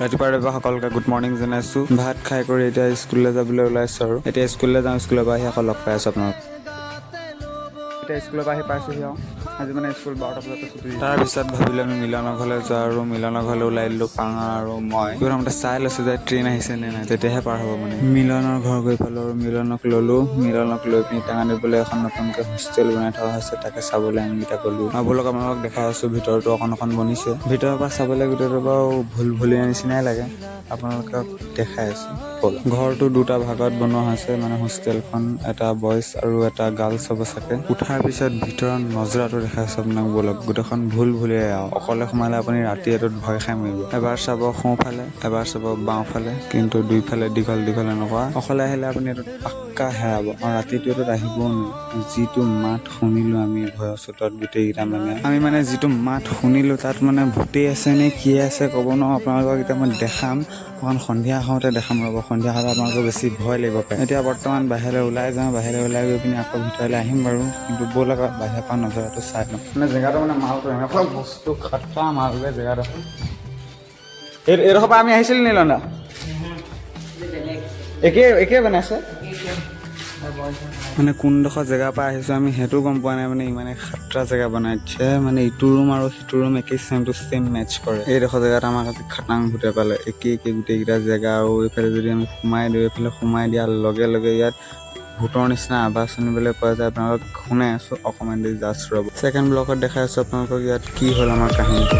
ৰাতিপুৱা সকলোকে good morning জনাইছোঁ। ভাত খাই কৰি এতিয়া স্কুললৈ যাবলৈ ওলাইছোঁ আৰু এতিয়া স্কুললৈ যাওঁ। স্কুলৰ পৰা আহি আকৌ লগ পাই আছোঁ আপোনালোক। এতিয়া স্কুলৰ পৰা আহি পাইছোঁহি আৰু আজি মানে স্কুল 12টা বজাতে ছুটি। তাৰপিছত ভাবিলোঁ আমি মিলনৰ ঘৰলৈ যোৱা আৰু মিলনৰ ঘৰলৈ ওলাই দিলোঁ পাঙা আৰু মই। প্ৰথমতে চাই লৈছোঁ যে ট্ৰেইন আহিছে নে নাই, তেতিয়াহে পাৰ হ'ব মানে। মিলনৰ ঘৰ গৈ পালোঁ আৰু মিলনক ল'লোঁ। মিলনক লৈ পিনি টেঙানীত বোলে এখন নতুনকৈ হোষ্টেল বনাই থোৱা হৈছে, তাকে চাবলৈ আমিকেইটা গ'লোঁ। আপোনালোকক দেখাই আছোঁ ভিতৰতো অকণ বনিছে। ভিতৰৰ পৰা চাবলৈ গোটেইটো বাৰু ভুল নিচিনাই লাগে। আপোনালোকক দেখাই আছোঁ। ঘৰটো দুটা ভাগত বনোৱা হৈছে, মানে হোষ্টেলখন এটা বইজ আৰু এটা গাৰ্লছ হ'ব চাগে। উঠাৰ পিছত ভিতৰত নজৰাটো দেখাইছোঁ আপোনাক বলক। গোটেইখন ভুলিয়াই আৰু অকলে সোমালে আপুনি ৰাতি এইটোত ভয় খাই মৰিব। এবাৰ চাব সোঁফালে, এবাৰ চাব বাওঁফালে, কিন্তু দুইফালে দীঘল এনেকুৱা। অকলে আহিলে আপুনি এইটোত পাক্কা হেৰাব আৰু ৰাতিটো এইটোত আহিবও নোৱাৰিব। যিটো মাত শুনিলোঁ আমি ভয়ৰ চোতত গোটেইকেইটা আমি মানে যিটো মাত শুনিলোঁ তাত মানে ভূতেই আছে নে কি আছে ক'ব নোৱাৰোঁ। আপোনালোকক এতিয়া মই দেখাম, অকণ সন্ধিয়া হওঁতে দেখাম ৰ'ব। সন্ধিয়া হ'লে আপোনালোকৰ বেছি ভয় লাগিব পাৰে। এতিয়া বৰ্তমান বাহিৰলৈ ওলাই যাওঁ, বাহিৰলৈ ওলাই গৈ পিনি আকৌ ভিতৰলৈ আহিম বাৰু, কিন্তু ব'লক বাহিৰৰ পৰা নজৰাটো চাই লওঁ। মানে জেগাটো মানে মালটো এনেকুৱা বস্তু খাট্টা মাল যে জেগাডোখৰ। এইডোখৰ পৰা আমি আহিছিলোঁ নি লণ্ডা? একেই বনাইছে মানে কোনডোখৰ জেগাৰ পৰা আহিছোঁ আমি সেইটো গম পোৱা নাই। মানে ইমানে খাট্টা জেগা বনাইছে, মানে ইটো ৰুম আৰু সিটো ৰুম একেই ছেম টু ছেম মেটচ কৰে। এইডোখৰ জেগাত আমাক আজি খাটাং ভূতে পালে। একেই গোটেইকেইটা জেগা। আৰু এইফালে যদি আমি সোমাই দিওঁ, এইফালে সোমাই দিয়াৰ লগে লগে ইয়াত ভূতৰ নিচিনা আৱাজ শুনিবলৈ পোৱা যায়। আপোনালোকক শুনাই আছোঁ, অকণমান দেৰি জাষ্ট ৰ'ব। ছেকেণ্ড ব্লকত দেখাই আছোঁ আপোনালোকক ইয়াত কি হ'ল আমাৰ কাহিনীটো।